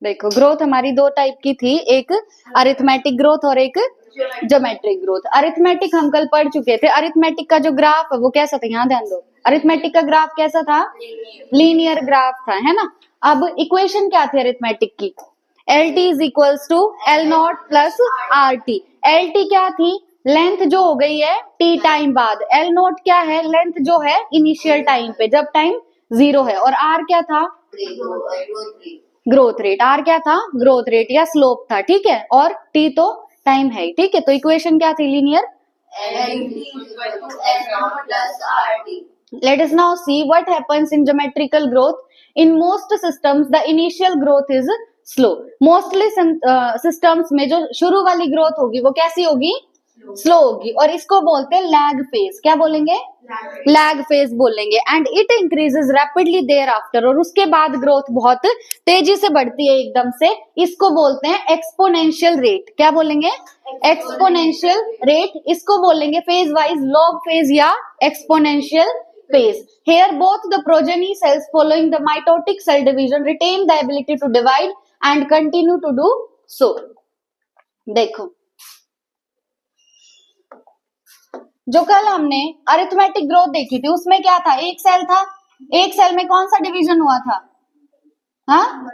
देखो ग्रोथ हमारी दो टाइप की थी, एक अरिथमेटिक ग्रोथ और एक ज्योमेट्रिक ग्रोथ। अरिथमेटिक हम कल पढ़ चुके थे। अरिथमेटिक का जो ग्राफ है वो कैसा था, यहाँ ध्यान दो। अरिथमेटिक का ग्राफ कैसा था, लीनियर ग्राफ था, है ना। अब इक्वेशन क्या थी अरिथमेटिक की, L T is equals to L not plus R T. L T क्या थी, लेंथ जो हो गई है टी टाइम बाद। एल नोट क्या है, लेंथ जो है इनिशियल टाइम पे जब टाइम 0 है। और आर क्या था, ग्रोथ रेट। आर क्या था, ग्रोथ रेट या स्लोप था, ठीक है। और टी तो टाइम है, ठीक है। तो इक्वेशन क्या थी, linear. Let us now see what happens in geometrical growth. In most systems, the initial growth is slow. Mostly systems में जो शुरू वाली ग्रोथ होगी वो कैसी होगी, स्लो होगी। और इसको बोलते हैं लैग फेज। क्या बोलेंगे, लैग फेज बोलेंगे। And it increases rapidly thereafter. और उसके बाद ग्रोथ बहुत तेजी से बढ़ती है एकदम से। इसको बोलते हैं एक्सपोनेंशियल रेट। क्या बोलेंगे, एक्सपोनेंशियल रेट। इसको बोलेंगे फेज वाइज लॉग फेज या exponential phase. Here both the progeny cells following the mitotic cell division retain the ability to divide and continue to do so. देखो जो कल हमने अरिथमेटिक ग्रोथ देखी थी उसमें क्या था, एक सेल था। एक सेल में कौन सा डिवीजन हुआ था, हाँ,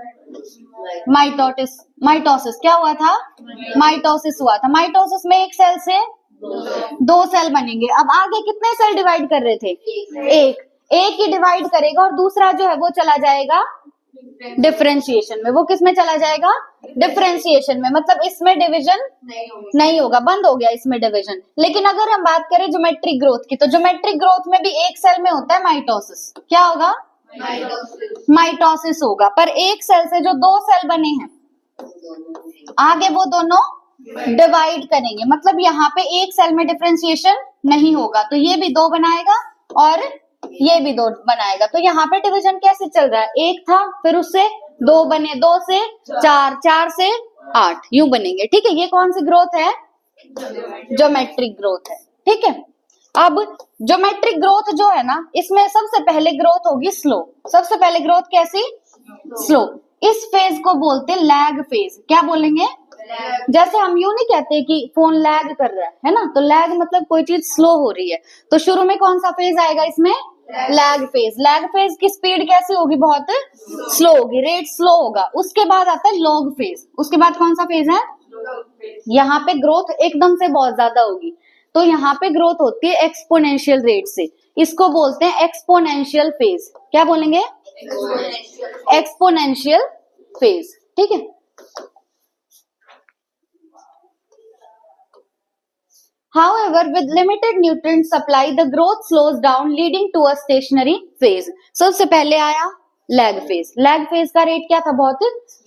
माइटोसिस। क्या हुआ था, माइटोसिस हुआ था। माइटोसिस में एक सेल से दो सेल बनेंगे। अब आगे कितने सेल डिवाइड कर रहे थे, एक ही डिवाइड करेगा और दूसरा जो है वो चला जाएगा डिफरेंशिएशन में। वो किस में चला जाएगा, डिफरेंशिएशन में। मतलब इसमें डिवीजन नहीं होगा, बंद हो गया इसमें डिवीजन। लेकिन अगर हम बात करें ज्योमेट्रिक ग्रोथ की, तो ज्योमेट्रिक ग्रोथ में भी एक सेल में होता है माइटोसिस। क्या होगा, माइटोसिस होगा। पर एक सेल से जो दो सेल बने हैं आगे वो दोनों डिवाइड करेंगे। मतलब यहाँ पे एक सेल में डिफरेंशिएशन नहीं होगा, तो ये भी दो बनाएगा और ये भी दो बनाएगा। तो यहाँ पे डिवीजन कैसे चल रहा है, एक था फिर उससे दो बने, दो से चार, चार से 8, यूं बनेंगे, ठीक है। ये कौन सी ग्रोथ है, ज्योमेट्रिक ग्रोथ है, ठीक है। अब ज्योमेट्रिक ग्रोथ जो है ना, इसमें सबसे पहले ग्रोथ होगी स्लो। सबसे पहले ग्रोथ कैसी, स्लो। इस फेज को बोलते हैं लैग फेज। क्या बोलेंगे, जैसे हम यूं नहीं कहते कि फोन लैग कर रहा है ना, तो लैग मतलब कोई चीज स्लो हो रही है। तो शुरू में कौन सा फेज आएगा इसमें, लैग फेज। लैग फेज की स्पीड कैसी होगी, बहुत स्लो होगी, रेट स्लो होगा। उसके बाद आता है लॉग फेज। उसके बाद कौन सा फेज है, यहाँ पे ग्रोथ एकदम से बहुत ज्यादा होगी। तो यहाँ पे ग्रोथ होती है एक्सपोनेंशियल रेट से। इसको बोलते हैं एक्सपोनेंशियल फेज। क्या बोलेंगे, एक्सपोनेंशियल फेज, ठीक है। However, with limited nutrient supply, the growth slows down, leading to a stationary phase. सबसे पहले आया लैग फेज। लैग फेज का रेट क्या था, बहुत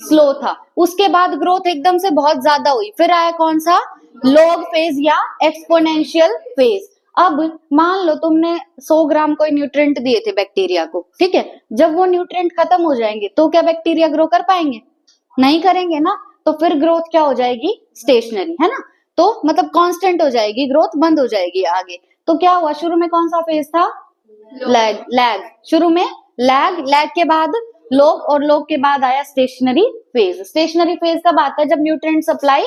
स्लो था। उसके बाद ग्रोथ एकदम से बहुत ज्यादा हुई। फिर आया कौन सा, लॉग फेज या एक्सपोनेंशियल फेज। अब मान लो तुमने 100 ग्राम कोई न्यूट्रिएंट दिए थे बैक्टीरिया को, ठीक है। जब वो न्यूट्रिएंट खत्म हो जाएंगे तो क्या बैक्टीरिया ग्रो कर पाएंगे, नहीं करेंगे ना। तो फिर ग्रोथ क्या हो जाएगी, स्टेशनरी, है ना। तो मतलब कांस्टेंट हो जाएगी, ग्रोथ बंद हो जाएगी आगे। तो क्या हुआ, शुरू में कौन सा फेज था, लैग। शुरू में लैग के बाद लॉग और लॉग के बाद आया स्टेशनरी फेज। स्टेशनरी फेज कब आता है, जब न्यूट्रिएंट सप्लाई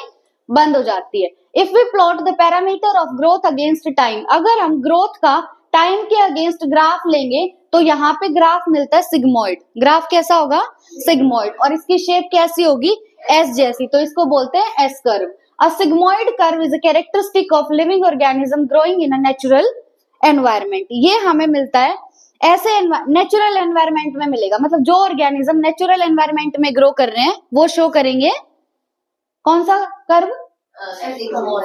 बंद हो जाती है। If we plot the parameter of growth against time, अगर हम ग्रोथ का टाइम के अगेंस्ट ग्राफ लेंगे तो यहाँ पे ग्राफ मिलता है सिग्मोइड। ग्राफ कैसा होगा, सिग्मोइड। और इसकी शेप कैसी होगी, एस जैसी। तो इसको बोलते हैं S curve. A sigmoid curve is a characteristic of living organism growing in a natural environment. ये हमें मिलता है ऐसे नेचुरल एनवायरमेंट में मिलेगा। मतलब जो ऑर्गेनिज्म नेचुरल एनवायरमेंट में ग्रो कर रहे हैं वो शो करेंगे कौन सा कर्व,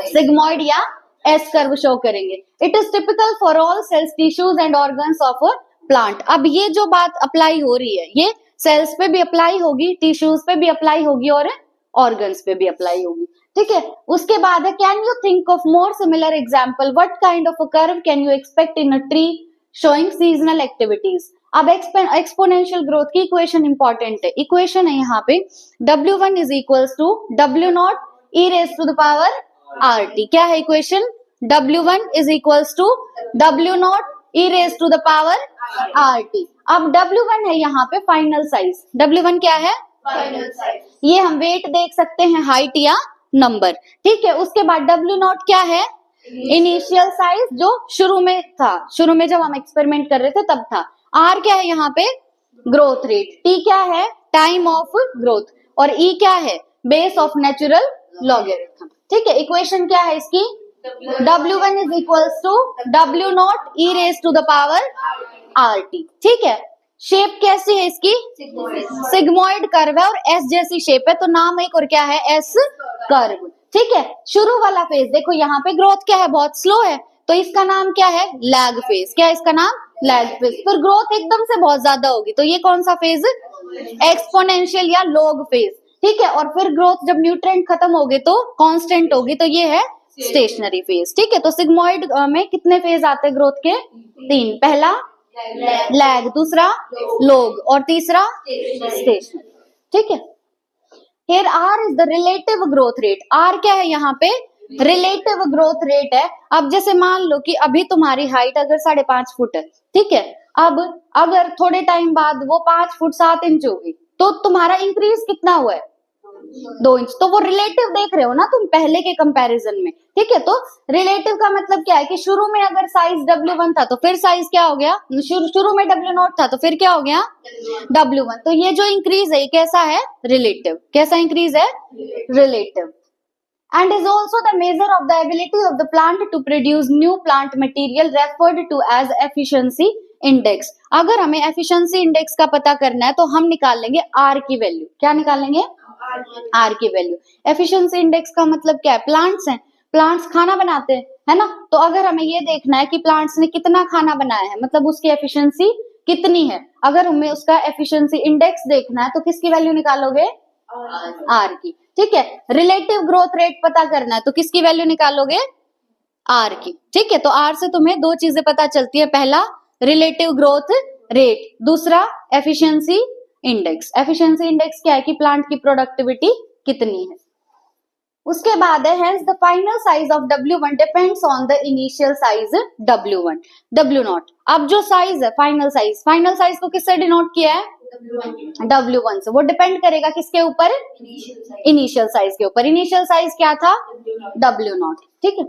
सिग्मोइड या एस कर्व शो करेंगे। It is typical for all cells, tissues and organs of plant. अब ये जो बात अप्लाई हो रही है ये सेल्स पे भी अप्लाई होगी, टिश्यूज पे भी अप्लाई होगी और ऑर्गन्स पे भी अप्लाई होगी, ठीक है। उसके बाद है can you think of more similar example, what kind of a curve can you expect in a tree showing seasonal activities. अब एक्सपोनेंशियल ग्रोथ की इक्वेशन इंपॉर्टेंट है। इक्वेशन है यहाँ पे W1 is equals to W0 e raise to the power RT। क्या है equation, W1 is equals to W0 e raise to the power RT। अब W1 है यहाँ पे फाइनल साइज। W1 क्या है, ये हम वेट देख सकते हैं, हाइट या नंबर। ठीक है, उसके बाद W0 क्या है? इनिशियल साइज, जो शुरू में था, शुरू में जब हम एक्सपेरिमेंट कर रहे थे तब था। R क्या है यहाँ पे? Growth rate. T क्या है? Time of growth. और E क्या है? Base of natural logarithm. ठीक है, इक्वेशन क्या है इसकी? W1 is equals to W0 E raise to the power RT। ठीक है, शेप कैसी है इसकी? सिग्मोइड कर्व है और एस जैसी शेप है, तो नाम एक और क्या है? S curve. ठीक है, शुरू वाला फेज देखो, यहाँ पे ग्रोथ क्या है? बहुत स्लो है, तो इसका नाम क्या है? Lag phase. क्या है इसका नाम? Lag phase. फिर ग्रोथ एकदम से बहुत ज्यादा होगी, तो ये कौन सा फेज? एक्सपोनेंशियल या लॉग फेज। ठीक है, और फिर ग्रोथ जब न्यूट्रिएंट खत्म होगी तो कांस्टेंट होगी, तो ये है स्टेशनरी फेज। ठीक है, तो सिग्मोइड में कितने फेज आते हैं ग्रोथ के? 3। पहला लैग, दूसरा लॉग और तीसरा स्टेशनरी। ठीक है, here R is the relative growth rate। R क्या है यहाँ पे? रिलेटिव ग्रोथ रेट है। अब जैसे मान लो कि अभी तुम्हारी हाइट अगर 5.5 फुट है, ठीक है, अब अगर थोड़े टाइम बाद वो 5 फुट 7 इंच होगी, तो तुम्हारा इंक्रीज कितना हुआ है? 2 इंच। तो वो रिलेटिव देख रहे हो ना तुम, पहले के कंपैरिजन में। ठीक है, तो रिलेटिव का मतलब क्या है कि शुरू में अगर साइज W1 था तो फिर साइज क्या हो गया? शुरू में W0 था तो फिर क्या हो गया? W1। तो ये जो इंक्रीज है ये कैसा है? रिलेटिव। कैसा इंक्रीज है? Relative. And is also the measure of the ability of the plant to produce new plant material referred to as efficiency index। अगर हमें efficiency index का पता करना है तो हम निकाल लेंगे R की वैल्यू। क्या निकालेंगे? R की वैल्यू। efficiency index का मतलब क्या है? प्लांट्स हैं, प्लांट्स खाना बनाते हैं, है ना? तो अगर हमें ये देखना है कि प्लांट्स ने कितना खाना बनाया है, मतलब उसकी एफिशिएंसी कितनी है, अगर हमें उसका एफिशिएंसी इंडेक्स देखना है तो किसकी वैल्यू निकालोगे? R की। ठीक है, रिलेटिव ग्रोथ रेट पता करना है तो किसकी वैल्यू निकालोगे? R की। ठीक है, तो R से तुम्हें 2 चीजें पता चलती है, पहला रिलेटिव ग्रोथ रेट, दूसरा एफिशिएंसी इंडेक्स। एफिशिएंसी इंडेक्स क्या है कि प्लांट की प्रोडक्टिविटी कितनी है। उसके बाद है hence the final size of W1 depends on the initial size W1 W0। अब जो साइज है फाइनल साइज को किससे डिनोट किया है? W1 से। वो डिपेंड करेगा किसके ऊपर? इनिशियल साइज के ऊपर। इनिशियल साइज क्या था? W0। ठीक है,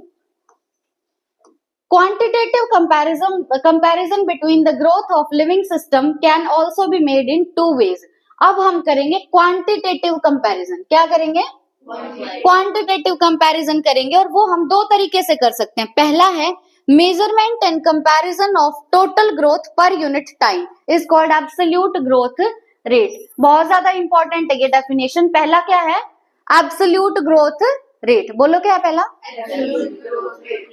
quantitative comparison between the growth of living system can also be made in 2 ways। अब हम करेंगे क्वांटिटेटिव कंपैरिजन। क्या करेंगे? क्वांटिटेटिव कंपैरिजन करेंगे, और वो हम 2 तरीके से कर सकते हैं। पहला है measurement and comparison of total growth per unit time is called absolute growth rate. बहुत ज्यादा इंपॉर्टेंट है ये डेफिनेशन। पहला क्या है? Absolute growth rate. बोलो क्या है पहला?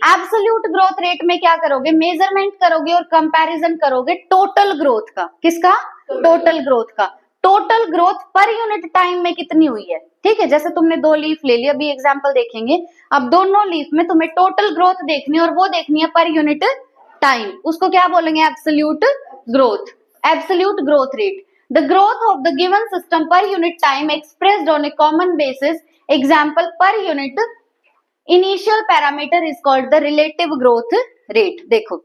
एब्सोल्यूट ग्रोथ रेट में क्या करोगे? मेजरमेंट करोगे और कंपैरिजन करोगे टोटल ग्रोथ का। किसका? टोटल ग्रोथ का। Total growth per unit time में कितनी हुई है। ठीक है, जैसे तुमने 2 लीफ ले ली, अभी एग्जांपल देखेंगे। अब दोनों लीफ में तुम्हें टोटल ग्रोथ देखनी है और वो देखनी है पर यूनिट टाइम। उसको क्या बोलेंगे? Absolute growth. Absolute growth rate, the growth of the given system per unit time expressed on A common basis. Example per unit initial parameter is called the relative growth rate. देखो,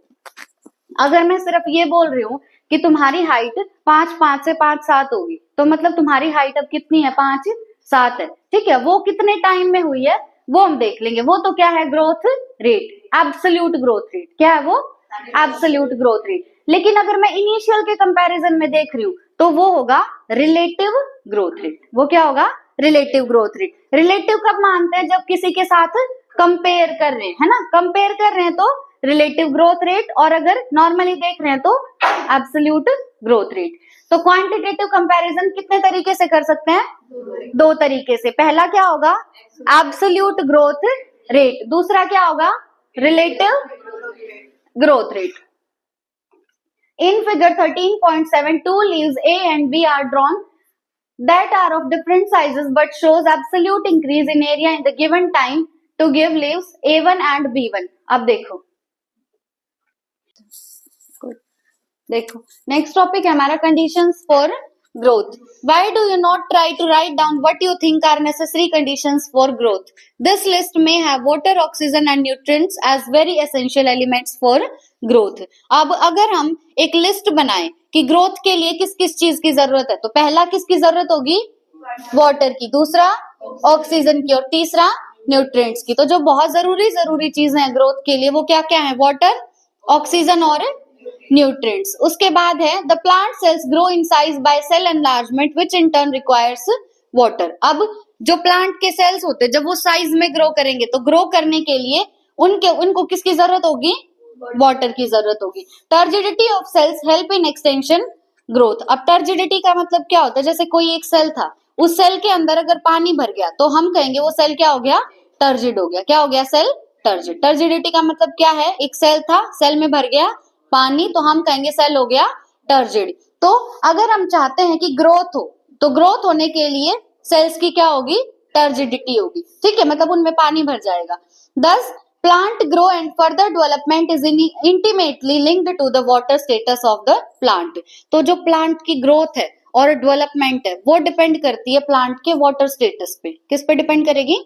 अगर मैं सिर्फ ये बोल रही हूँ कि तुम्हारी हाइट 5.5 से 5.7 होगी, तो मतलब तुम्हारी हाइट अब कितनी है? 5.7 है। ठीक है, वो कितने टाइम में हुई है वो हम देख लेंगे। वो तो क्या है? Growth rate, absolute growth rate. क्या है वो? Absolute growth rate. लेकिन अगर मैं इनिशियल के कंपैरिजन में देख रही हूँ तो वो होगा रिलेटिव ग्रोथ रेट। वो क्या होगा? Relative growth rate. रिलेटिव कब मानते हैं? जब किसी के साथ कंपेयर कर रहे हैं, है ना? कंपेयर कर रहे हैं तो रिलेटिव ग्रोथ रेट, और अगर नॉर्मली देख रहे हैं तो एब्सोल्यूट ग्रोथ रेट। तो क्वांटिटेटिव कंपैरिजन कितने तरीके से कर सकते हैं? 2 तरीके से। पहला क्या होगा? Absolute growth rate. दूसरा क्या होगा? Relative growth rate. In figure 13.7, 2 leaves A and B are drawn that are of different sizes but shows absolute increase in area in the given time to give leaves A1 and B1। अब देखो next topic है हमारा conditions for growth। Why do you not try to write down what you think are necessary conditions for growth? This list may have water, oxygen and nutrients as very essential elements for growth। अब अगर हम एक list बनाएं कि growth के लिए किस किस चीज की जरूरत है, तो पहला किसकी जरूरत होगी? वाटर की, दूसरा ऑक्सीजन की, और तीसरा न्यूट्रिएंट्स की। तो जो बहुत जरूरी चीजें हैं ग्रोथ के लिए वो क्या क्या है? वाटर, ऑक्सीजन और न्यूट्रिएंट्स। उसके बाद है the plant cells grow in size by cell enlargement which in turn requires water. अब जो प्लांट के सेल्स होते हैं जब वो साइज में ग्रो करेंगे तो ग्रो करने के लिए उनको किसकी जरूरत होगी? वाटर की जरूरत होगी। Turgidity of cells help in extension growth. अब टर्जिडिटी का मतलब क्या होता है? जैसे कोई एक सेल था, उस सेल के अंदर अगर पानी भर गया तो हम कहेंगे वो सेल क्या हो गया? टर्जिड हो गया। क्या हो गया? Cell turgid. टर्जिडिटी का मतलब क्या है? एक सेल था, सेल में भर गया पानी तो हम कहेंगे सेल हो गया टर्जिड। तो अगर हम चाहते हैं कि ग्रोथ हो तो ग्रोथ होने के लिए सेल्स की क्या होगी? टर्जिडिटी होगी। ठीक है, मतलब उनमें पानी भर जाएगा। Thus plant grow and further development is intimately linked to the water status of the plant. तो जो प्लांट की ग्रोथ है और डेवलपमेंट है वो डिपेंड करती है प्लांट के वाटर स्टेटस पे। किस पे डिपेंड करेगी?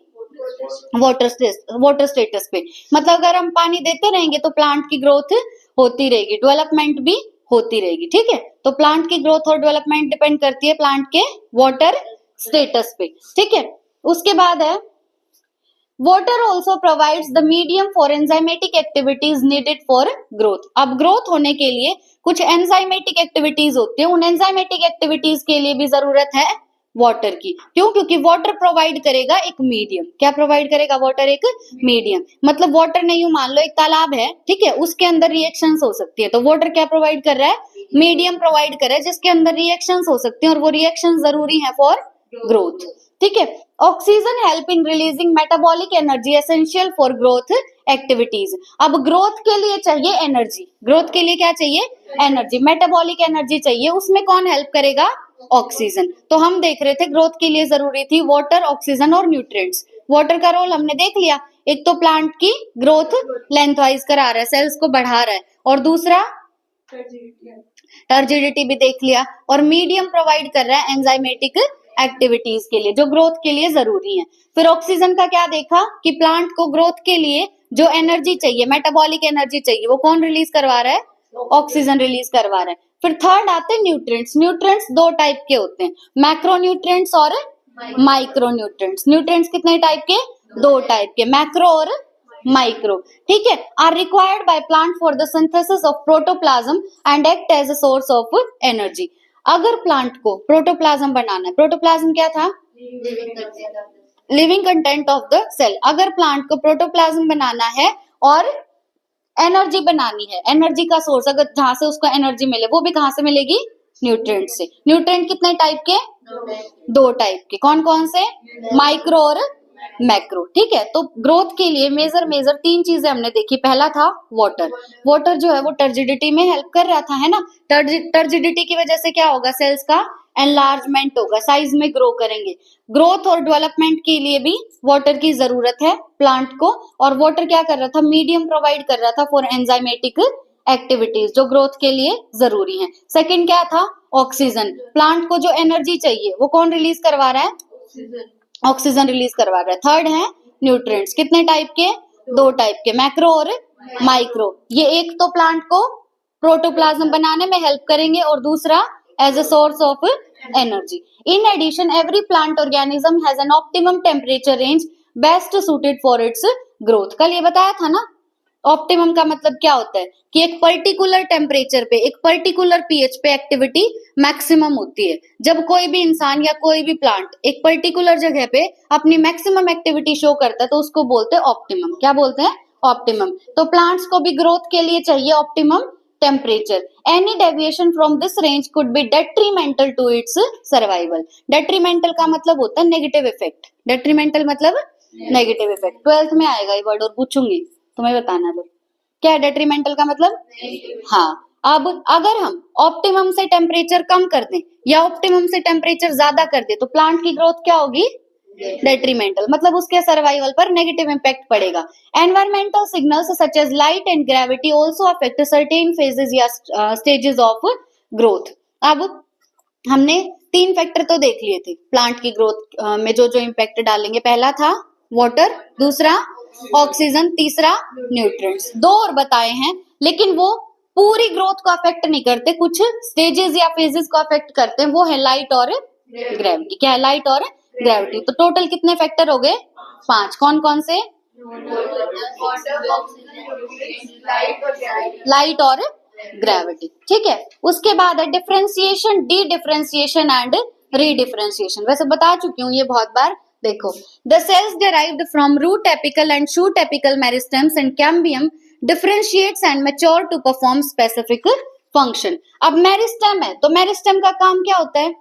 वाटर स्टेटस पे। मतलब अगर हम पानी देते रहेंगे तो प्लांट की ग्रोथ होती रहेगी, डेवलपमेंट भी होती रहेगी। ठीक है, तो प्लांट की ग्रोथ और डेवलपमेंट डिपेंड करती है प्लांट के वाटर स्टेटस पे। ठीक है, उसके बाद है water also provides the medium for enzymatic activities needed for growth. अब ग्रोथ होने के लिए कुछ एंजाइमेटिक एक्टिविटीज होती है, उन एंजाइमेटिक एक्टिविटीज के लिए भी जरूरत है वाटर की। क्यों? क्योंकि वाटर प्रोवाइड करेगा एक मीडियम। क्या प्रोवाइड करेगा? वाटर एक मीडियम। मतलब वाटर ने यूं मान लो एक तालाब है, ठीक है, उसके अंदर रिएक्शंस हो सकती है, तो वाटर क्या प्रोवाइड कर रहा है? मीडियम प्रोवाइड कर रहा है जिसके अंदर रिएक्शंस हो सकती हैं और वो रिएक्शन जरूरी है फॉर ग्रोथ। ठीक है, oxygen help in releasing metabolic energy essential for growth activities. अब ग्रोथ के लिए चाहिए एनर्जी। ग्रोथ के लिए क्या चाहिए? एनर्जी। मेटाबॉलिक एनर्जी चाहिए, उसमें कौन हेल्प करेगा? ऑक्सीजन। तो हम देख रहे थे ग्रोथ के लिए जरूरी थी वाटर, ऑक्सीजन और न्यूट्रिएंट्स। वाटर का रोल हमने देख लिया, एक तो प्लांट की ग्रोथ लेंथवाइज करा रहा है, सेल्स को बढ़ा रहा है, और दूसरा टर्जिडिटी भी देख लिया, और मीडियम प्रोवाइड कर रहा है एंजाइमेटिक एक्टिविटीज के लिए जो ग्रोथ के लिए जरूरी है। फिर ऑक्सीजन का क्या देखा कि प्लांट को ग्रोथ के लिए जो एनर्जी चाहिए, मेटाबॉलिक एनर्जी चाहिए, वो कौन रिलीज करवा रहा है? ऑक्सीजन रिलीज करवा रहा है। फिर थर्ड आते हैं न्यूट्रिएंट्स। न्यूट्रिएंट्स दो टाइप के होते हैं, मैक्रो न्यूट्रिएंट्स और माइक्रो न्यूट्रिएंट्स। न्यूट्रिएंट्स कितने टाइप के? दो टाइप के, मैक्रो और माइक्रो। ठीक है, are required by plant for the synthesis of protoplasm and act as a source of energy. अगर प्लांट को प्रोटोप्लाज्म बनाना है, प्रोटोप्लाज्म क्या था? Living content of the cell. अगर प्लांट को प्रोटोप्लाज्म बनाना है और एनर्जी बनानी है, एनर्जी का सोर्स अगर जहां से उसको एनर्जी मिले, वो भी कहां से मिलेगी? न्यूट्रिएंट से। न्यूट्रिएंट कितने टाइप के? दो टाइप के। कौन कौन से? माइक्रो और मैक्रो। ठीक है, तो ग्रोथ के लिए मेजर तीन चीजें हमने देखी। पहला था वाटर। वाटर जो है वो टर्जिडिटी में हेल्प कर रहा था, है ना। टर्जिडिटी की वजह से क्या होगा? सेल्स का एनलार्जमेंट होगा, साइज में ग्रो करेंगे। ग्रोथ और डेवलपमेंट के लिए भी वाटर की जरूरत है प्लांट को, और वाटर क्या कर रहा था? मीडियम प्रोवाइड कर रहा था फॉर एंजाइमेटिक एक्टिविटीज जो ग्रोथ के लिए जरूरी है। सेकंड क्या था? ऑक्सीजन। प्लांट को जो एनर्जी चाहिए वो कौन रिलीज करवा रहा है? ऑक्सीजन रिलीज करवा रहा है। थर्ड है न्यूट्रिएंट्स। कितने टाइप के? दो टाइप के, मैक्रो और माइक्रो। ये एक तो प्लांट को प्रोटोप्लाज्म बनाने में हेल्प करेंगे और दूसरा as a source of energy. In addition every plant organism has an optimum temperature range best suited for its growth. कल ये बताया था ना, ऑप्टिमम का मतलब क्या होता है कि एक पर्टिकुलर टेम्परेचर पे, एक पर्टिकुलर पीएच पे एक्टिविटी मैक्सिमम होती है। जब कोई भी इंसान या कोई भी प्लांट एक पर्टिकुलर जगह पे अपनी मैक्सिमम एक्टिविटी शो करता है तो उसको बोलते हैं ऑप्टिमम। क्या बोलते हैं? ऑप्टिमम। तो प्लांट्स को भी ग्रोथ के लिए चाहिए optimum temperature. Any deviation from this range could be detrimental to its survival. Detrimental का मतलब होता है नेगेटिव इफेक्ट। डेट्रीमेंटल मतलब नेगेटिव इफेक्ट। 12th में आएगा ये वर्ड और पूछूंगी, तुम्हें बताना है। क्या है डेट्रीमेंटल का मतलब? हाँ, अब अगर हम ऑप्टिमम से टेम्परेचर कम कर दें या ऑप्टिमम से टेम्परेचर ज्यादा कर दें तो प्लांट की ग्रोथ क्या होगी? डेट्रीमेंटल। मतलब उसके सर्वाइवल पर नेगेटिव इंपैक्ट पड़ेगा। Environmental signals such as light and gravity also affect certain phases या स्टेजेस ऑफ ग्रोथ। अब हमने तीन फैक्टर तो देख लिए थे प्लांट की ग्रोथ में जो जो इम्पैक्ट डालेंगे। पहला था वाटर, दूसरा ऑक्सीजन, तीसरा न्यूट्रिएंट्स। दो और बताए हैं, लेकिन वो पूरी ग्रोथ को अफेक्ट नहीं करते, कुछ स्टेजेस या फेजेस को अफेक्ट करते हैं। वो है लाइट और ग्रेविटी। क्या है? लाइट और ग्रेविटी। तो टोटल कितने फैक्टर हो गए? 5। कौन कौन से? लाइट और ग्रेविटी। ठीक है। उसके बाद है differentiation, de differentiation and redifferentiation. वैसे बता चुकी हूँ ये बहुत बार। देखो, the cells derived from root apical and shoot apical meristems and cambium differentiates and mature to perform specific function। अब मेरिस्टम है तो मेरिस्टम का काम क्या होता है?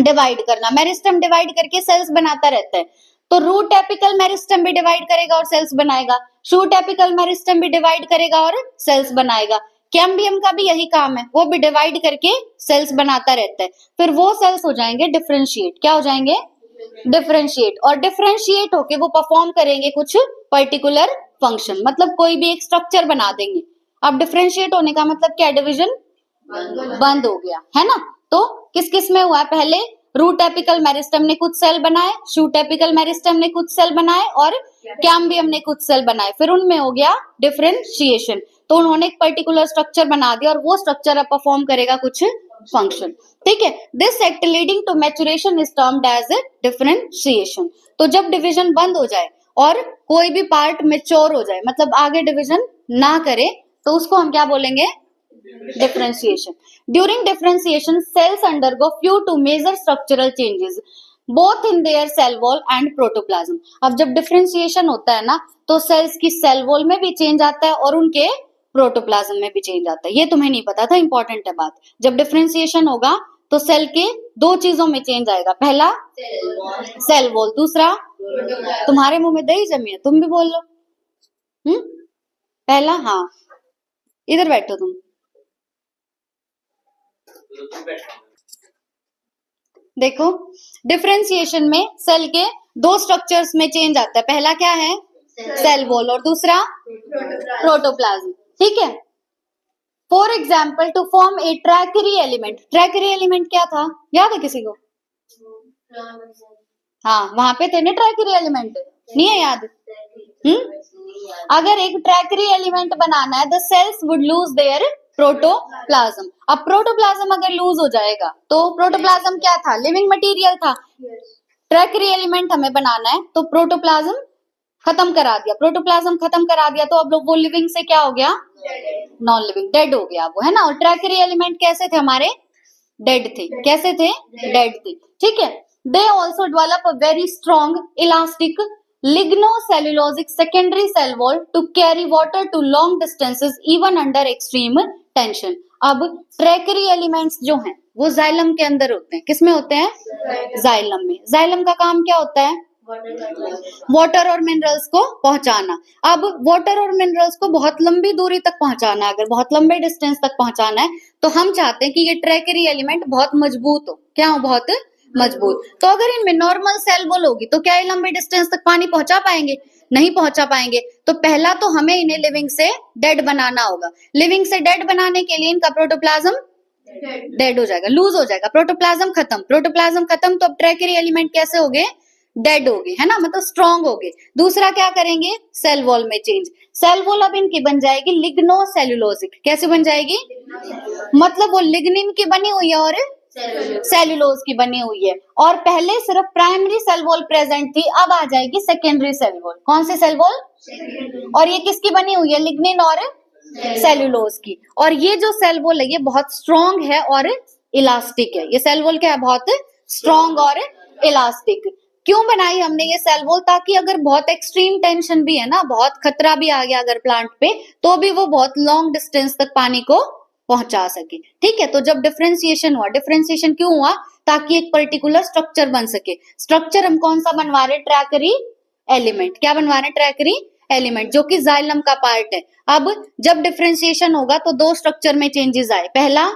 डिवाइड करना। मेरिस्टम डिवाइड करके सेल्स बनाता रहता है। तो रूट एपिकल मेरिस्टम भी डिवाइड करेगा और सेल्स बनाएगा, शूट एपिकल मेरिस्टम भी डिवाइड करेगा और सेल्स बनाएगा। कैम्बियम का भी यही काम है, वो भी डिवाइड करके सेल्स बनाता रहता है। फिर वो सेल्स हो जाएंगे डिफरेंशिएट। क्या हो जाएंगे? डिफरेंशिएट। और डिफरेंशिएट होके वो परफॉर्म करेंगे कुछ पर्टिकुलर फंक्शन, मतलब कोई भी एक स्ट्रक्चर बना देंगे। अब डिफरेंशिएट होने का मतलब क्या? डिवीजन बंद हो गया, है ना। तो किस किस में हुआ? पहले रूट एपिकल मेरिस्टम ने कुछ सेल बनाए, शूट एपिकल मेरिस्टम ने कुछ सेल बनाए और कैम्बियम ने कुछ सेल बनाए। फिर उनमें हो गया डिफरेंशिएशन। तो उन्होंने एक पर्टिकुलर स्ट्रक्चर बना दिया और वो स्ट्रक्चर अब परफॉर्म करेगा कुछ फंक्शन। ठीक है। This act leading to maturation is termed as differentiation. तो जब डिवीजन बंद हो जाए और कोई भी पार्ट मेच्योर हो जाए, मतलब आगे डिवीजन ना करे, तो उसको हम क्या बोलेंगे? differentiation। During differentiation, cells undergo few to major structural changes both in their cell wall and protoplasm। अब जब differentiation होता है ना, तो cells की cell wall में भी change आता है और उनके प्रोटोप्लाज्म में भी चेंज आता है। ये तुम्हें नहीं पता था, इंपॉर्टेंट है बात। जब डिफरेंशिएशन होगा तो सेल के दो चीजों में चेंज आएगा। पहला सेल वॉल, दूसरा तुम्हारे मुंह में दही जमी है, तुम भी बोल लो। पहला, हाँ इधर बैठो तुम। देखो, डिफरेंशिएशन में सेल के दो स्ट्रक्चर्स में चेंज आता है। पहला क्या है? सेल वॉल और दूसरा प्रोटोप्लाज्म। ठीक है। For example, to form a tracheary element. Tracheary element क्या था? याद है किसी को? हाँ, वहां पे थे ना ट्रैकरी एलिमेंट, नहीं है याद? अगर एक ट्रैकरी एलिमेंट बनाना है, the cells would lose their protoplasm. अब प्रोटोप्लाज्म अगर लूज हो जाएगा, तो प्रोटोप्लाज्म क्या था? लिविंग मटेरियल था। ट्रैकरी एलिमेंट हमें बनाना है तो प्रोटोप्लाज्म खत्म करा दिया, प्रोटोप्लाज्म खत्म करा दिया, तो अब लोग वो लिविंग से क्या हो गया? नॉन लिविंग, डेड हो गया वो, है ना। और ट्रैकरी एलिमेंट कैसे थे हमारे? डेड थे। कैसे थे? डेड थे। ठीक है। They also develop a very strong elastic lignocellulosic secondary cell wall to carry water to long distances even under extreme tension. अब ट्रैकरी एलिमेंट्स जो हैं वो जाइलम के अंदर होते हैं। किसमें होते हैं? जाइलम में। जाइलम का काम क्या होता है? वाटर और मिनरल्स को पहुंचाना। अब वाटर और मिनरल्स को बहुत लंबी दूरी तक पहुंचाना, अगर बहुत लंबे डिस्टेंस तक पहुंचाना है, तो हम चाहते हैं कि ये ट्रैकरी एलिमेंट बहुत मजबूत हो। क्या हो? बहुत मजबूत। तो अगर इनमें नॉर्मल सेल वॉल होगी तो क्या ये लंबे डिस्टेंस तक पानी पहुंचा पाएंगे? नहीं पहुंचा पाएंगे। तो पहला तो हमें इन्हें लिविंग से डेड बनाना होगा। लिविंग से डेड बनाने के लिए इनका प्रोटोप्लाज्म डेड हो जाएगा, लूज हो जाएगा, प्रोटोप्लाज्म खत्म। प्रोटोप्लाज्म खत्म तो अब ट्रैकरी एलिमेंट कैसे हो गए? डेड हो गए, है ना, मतलब स्ट्रॉन्ग हो गए। दूसरा क्या करेंगे? सेल वॉल में चेंज। सेल वॉल अब इनकी बन जाएगी लिग्नोसेल्युलोजिक। कैसे बन जाएगी? मतलब वो लिग्निन की बनी हुई है और सेल्यूलोज की बनी हुई है। और पहले सिर्फ प्राइमरी सेल वॉल प्रेजेंट थी, अब आ जाएगी सेकेंडरी सेल वॉल। कौन सी सेल वॉल? और ये किसकी बनी हुई है? लिग्निन और सेल्यूलोज की। और ये जो सेल वॉल है ये बहुत स्ट्रॉन्ग है और इलास्टिक है। ये सेल वॉल क्या है? बहुत स्ट्रॉन्ग और इलास्टिक। क्यों बनाई हमने ये सेल वॉल? ताकि अगर बहुत एक्सट्रीम टेंशन भी है ना, बहुत खतरा भी आ गया अगर प्लांट पे, तो भी वो बहुत लॉन्ग डिस्टेंस तक पानी को पहुंचा सके। ठीक है। तो जब डिफरेंशिएशन हुआ, डिफरेंशिएशन क्यों हुआ? ताकि एक पर्टिकुलर स्ट्रक्चर बन सके। स्ट्रक्चर हम कौन सा बनवा रहे? ट्रैकरी एलिमेंट। क्या बनवा रहे? ट्रैकरी एलिमेंट, जो कि जाइलम का पार्ट है। अब जब डिफरेंशिएशन होगा तो दो स्ट्रक्चर में चेंजेस आए। पहला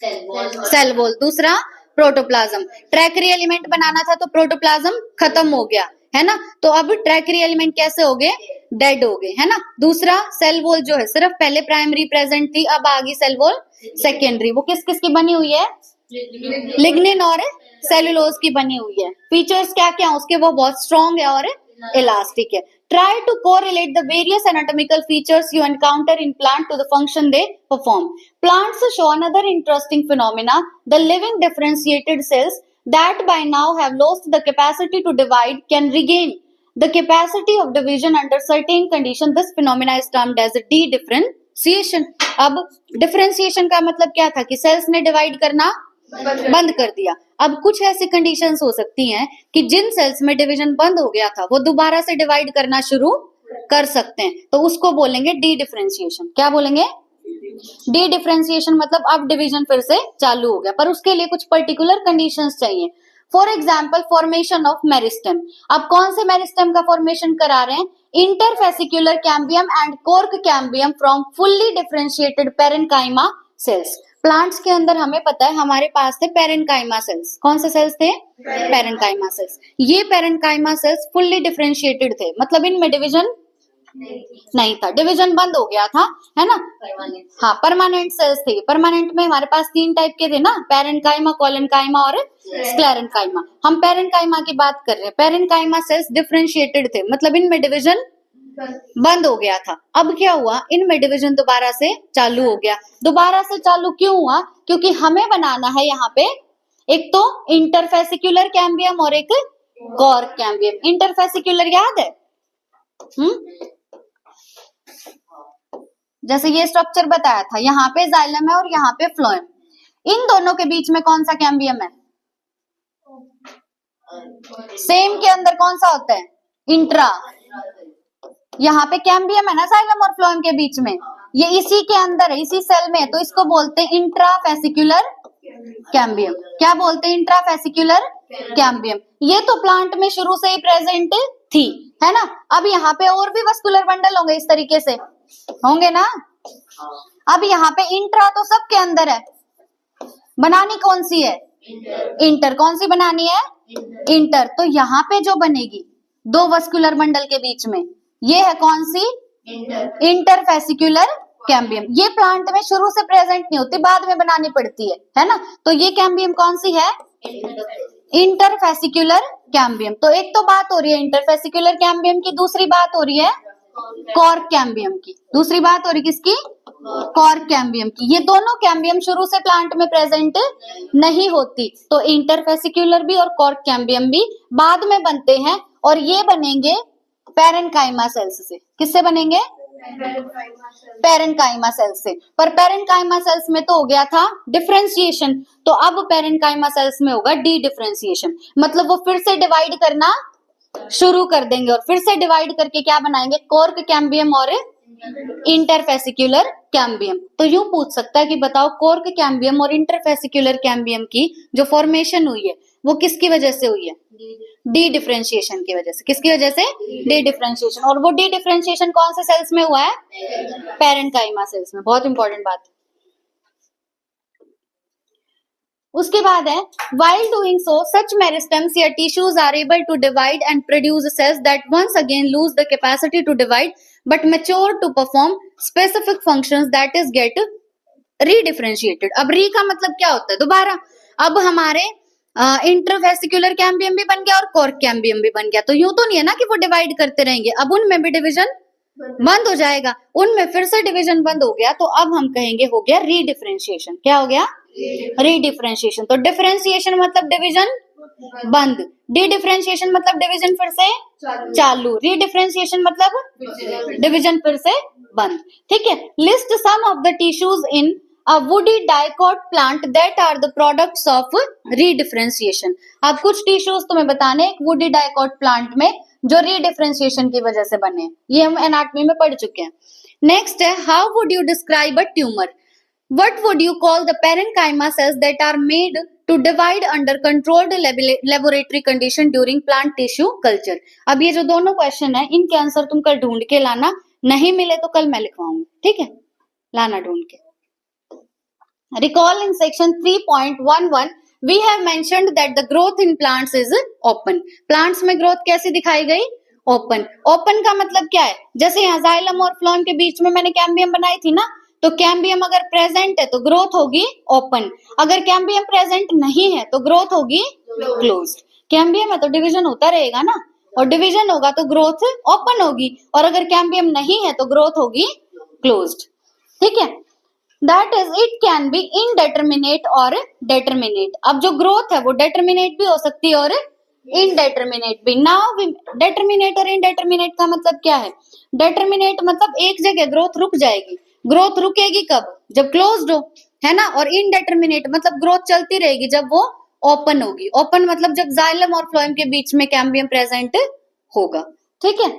सेल वॉल, दूसरा प्रोटोप्लाज्म। ट्रैकरी एलिमेंट बनाना था तो प्रोटोप्लाज्म खत्म हो गया, है ना। तो अब ट्रैकरी एलिमेंट कैसे हो गए? डेड हो गए, है ना। दूसरा सेल वॉल जो है, सिर्फ पहले प्राइमरी प्रेजेंट थी, अब आ गई सेल वॉल सेकेंडरी। वो किस किस की बनी हुई है? लिग्निन और सेल्यूलोज की बनी हुई है। फीचर्स क्या क्या उसके? वो बहुत स्ट्रॉन्ग है और इलास्टिक है। Try to correlate the various anatomical features you encounter in plant to the function they perform. Plants show another interesting phenomena. The living differentiated cells that by now have lost the capacity to divide can regain the capacity of division under certain condition. This phenomena is termed as differentiation. अब differentiation का मतलब क्या था कि sales ने divide करना बंद कर दिया. अब कुछ ऐसी कंडीशंस हो सकती हैं कि जिन सेल्स में डिवीजन बंद हो गया था वो दोबारा से डिवाइड करना शुरू कर सकते हैं, तो उसको बोलेंगे डी डिफरेंशिएशन. क्या बोलेंगे? D differentiation. मतलब अब डिवीजन फिर से चालू हो गया, पर उसके लिए कुछ पर्टिकुलर कंडीशंस चाहिए. For example formation of meristem. अब कौन से मेरिस्टेम का फॉर्मेशन करा रहे हैं? Interfascicular cambium and cork cambium from fully differentiated parenchyma cells. Plants के अंदर हमें पता है हमारे पास थे पेरेन्काइमा सेल्स. कौन से सेल्स थे? Parenchyma cells. ये पेरेन्काइमा सेल्स फुल्ली डिफरेंशिएटेड थे, मतलब इनमें डिवीजन नहीं था, डिवीजन बंद हो गया था, है ना. हाँ, परमानेंट सेल्स थे. परमानेंट में हमारे पास 3 टाइप के थे ना, पेरेन्काइमा, कोलेन्काइमा और स्क्लेरेन्काइमा. हम पेरेन्काइमा की बात कर रहे हैं. पेरेन्काइमा सेल्स डिफरेंशिएटेड थे, मतलब इनमें डिवीजन बंद हो गया था. अब क्या हुआ? इनमें डिवीजन दोबारा से चालू हो गया. दोबारा से चालू क्यों हुआ? क्योंकि हमें बनाना है यहाँ पे एक तो इंटरफेसिकुलर कैम्बियम और एक कॉर्क कैम्बियम. इंटरफेसिकुलर याद है? जैसे ये स्ट्रक्चर बताया था, यहाँ पे जाइलम है और यहाँ पे फ्लोएम. इन दोनों के बीच में कौन सा कैम्बियम है? सेम के अंदर कौन सा होता है? इंट्रा. यहाँ पे कैम्बियम है ना जाइलम और फ्लोएम के बीच में, ये इसी के अंदर है, इसी सेल में है, तो इसको बोलते हैं इंट्राफेसिकुलर कैम्बियम. क्या बोलते हैं? Intrafascicular cambium. ये तो प्लांट में शुरू से ही प्रेजेंट थी, है ना. अब यहाँ पे और भी वस्कुलर बंडल होंगे, इस तरीके से होंगे ना. अब यहाँ पे इंट्रा तो सबके अंदर है, बनानी कौन सी है? इंटर. कौन सी बनानी है? इंटर. तो यहाँ पे जो बनेगी 2 वस्कुलर बंडल के बीच में, ये है कौन सी? Interfascicular cambium. ये प्लांट में शुरू से प्रेजेंट नहीं होती, बाद में बनानी पड़ती है ना. तो ये कैम्बियम कौन सी है? Interfascicular cambium. तो एक तो बात हो रही है इंटरफेसिकुलर कैम्बियम की, दूसरी बात हो रही है कॉर्क कैम्बियम की. दूसरी बात हो रही किसकी? कॉर्क कैम्बियम की. ये दोनों कैम्बियम शुरू से प्लांट में प्रेजेंट नहीं होती, तो इंटरफेसिकुलर भी और कॉर्क कैम्बियम भी बाद में बनते हैं, और ये बनेंगे पेरेन्काइमा सेल्स से. किससे बनेंगे? पेरेन्काइमा सेल्स से. पर पेरेन्काइमा सेल्स में तो हो गया था डिफरेंशिएशन, तो अब पेरेन्काइमा सेल्स में होगा डी डिफरेंशिएशन. मतलब वो फिर से डिवाइड करना शुरू कर देंगे, और फिर से डिवाइड करके क्या बनाएंगे? कॉर्क कैम्बियम और इंटरफेसिकुलर कैम्बियम. तो यूं पूछ सकता है कि बताओ कॉर्क कैम्बियम और इंटरफेसिकुलर कैम्बियम की जो फॉर्मेशन हुई है वो किसकी वजह से हुई है? डी डिफरेंशिएशन की वजह से. किसकी वजह से? D differentiation. और वो डी डिफरेंशिएशन कौन से सेल्स में हुआ है? पेरेन्काइमा सेल्स में. बहुत इंपॉर्टेंट बात. उसके बाद है while doing so such meristems या tissues are able to divide and produce cells that once again lose the capacity to divide but mature to perform specific functions that is get redifferentiated. अब री का मतलब क्या होता है? दोबारा. अब हमारे इंटरफेसिकुलर कैम्बियम भी बन गया और कॉर्क कैम्बियम भी बन गया, तो यूं तो नहीं है ना कि वो डिवाइड करते रहेंगे. अब उनमें भी डिवीजन बंद हो जाएगा, उनमें फिर से डिवीजन बंद हो गया, तो अब हम कहेंगे हो गया रीडिफरेंशिएशन. क्या हो गया? रीडिफरेंशिएशन. तो डिफरेंशिएशन मतलब डिवीजन बंद, डी डिफरेंशिएशन मतलब डिवीजन फिर से चालू, रीडिफरेंशिएशन मतलब डिवीजन फिर से बंद. ठीक है. List some of the tissues in a woody dicot plant that are the products of redifferentiation. अब कुछ टिश्यूज तुम्हें बताने एक woody dicot plant में जो रीडिफरेंशिएशन की वजह से बने, ये हम एनाटॉमी में पढ़ चुके हैं. नेक्स्ट है how would you describe a tumour? What would you call the parenchyma cells that are made to divide under controlled laboratory condition during plant tissue culture. अब ये जो दोनों क्वेश्चन है इनके आंसर तुम कल ढूंढ के लाना, नहीं मिले तो कल मैं लिखवाऊंगी. ठीक है, लाना ढूंढ के. Recall in section 3.11 we have mentioned that the growth in plants is open. Plants में growth कैसे दिखाई गई? Open. Open का मतलब क्या है? जैसे यहाँ जाइलम और फ्लोएम के बीच में मैंने कैम्बियम बनाई थी ना, तो कैम्बियम अगर प्रेजेंट है तो ग्रोथ होगी ओपन, अगर कैम्बियम प्रेजेंट नहीं है तो ग्रोथ होगी क्लोज्ड. कैम्बियम है तो डिवीजन होता रहेगा ना, और डिवीजन होगा तो ग्रोथ ओपन होगी, और अगर कैम्बियम नहीं है तो ग्रोथ होगी क्लोज्ड. ठीक है. That is it can be indeterminate और डेटर्मिनेट। अब जो ग्रोथ है वो डेटर्मिनेट भी हो सकती है और इनडेटर्मिनेट भी। नाउ डेटर्मिनेट और इनडेटर्मिनेट का मतलब क्या है? डेटर्मिनेट मतलब एक जगह ग्रोथ रुक जाएगी। ग्रोथ रुकेगी कब? जब क्लोज्ड हो, है ना। और इनडेटर्मिनेट मतलब ग्रोथ चलती रहेगी जब वो ओपन होगी। ओपन मतलब जब जाइलम और फ्लोएम के बीच में कैम्बियम प्रेजेंट होगा। ठीक है।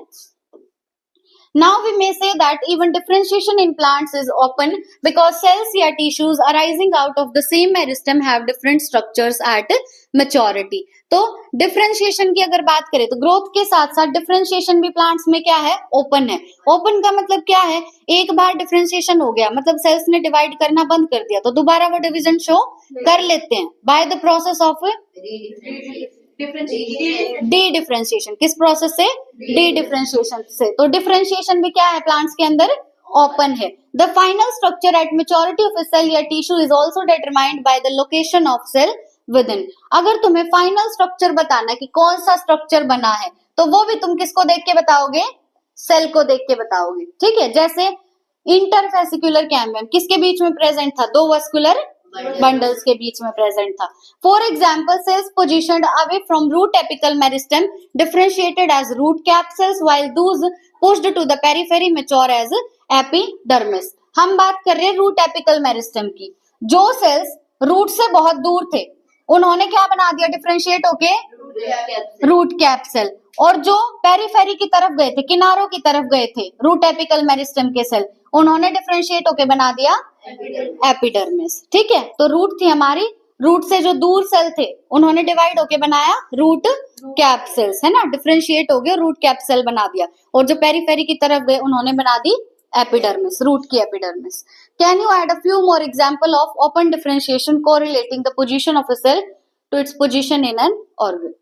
Now we may say that even differentiation in plants is open because cells या tissues arising out of the same meristem have different structures at maturity। तो डिफरेंशिएशन की अगर बात करें तो ग्रोथ के साथ साथ डिफरेंशिएशन भी प्लांट्स में क्या है? ओपन है। ओपन का मतलब क्या है? एक बार डिफरेंशिएशन हो गया मतलब सेल्स ने डिवाइड करना बंद कर दिया तो दोबारा वो डिवीजन शो कर लेते हैं by the process of D differentiation. किस प्रोसेस से? डी डिफरेंशिएशन से। तो डिफरेंशिएशन भी क्या है प्लांट्स के अंदर? ओपन है। The final structure at maturity of a cell या tissue is also determined by the location of cell within. अगर तुम्हें फाइनल स्ट्रक्चर बताना कि कौन सा स्ट्रक्चर बना है तो वो भी तुम किसको देख के बताओगे? सेल को देख के बताओगे। ठीक है। जैसे इंटरफेसिकुलर कैम्बियम किसके बीच में प्रेजेंट था? दो वस्कुलर बंडल्स के बीच में प्रेजेंट था। For example cells positioned away from root apical meristem differentiated as root capsules while those pushed to the periphery mature as epidermis. हम बात कर रहे हैं रूट एपिकल मेरिस्टेम की। जो सेल्स रूट से बहुत दूर थे उन्होंने क्या बना दिया? डिफरेंशिएट होके रूट कैप्सूल। और जो पेरिफेरी की तरफ गए थे, किनारों की तरफ गए थे रूट एपिकल मेरिस्टेम के सेल, उन्होंने डिफरेंशिएट होके बना दिया एपिडर्मिस। ठीक है। तो रूट थी हमारी, रूट से जो दूर सेल थे उन्होंने डिवाइड होके बनाया रूट कैप्सूल्स, है ना। डिफरेंशिएट हो गए रूट कैप्सूल बना दिया। और जो पेरिफेरी की तरफ गए उन्होंने बना दी एपिडर्मिस, रूट की epidermis. Can you add a few more example of open differentiation correlating the position of a cell to its position in an organ?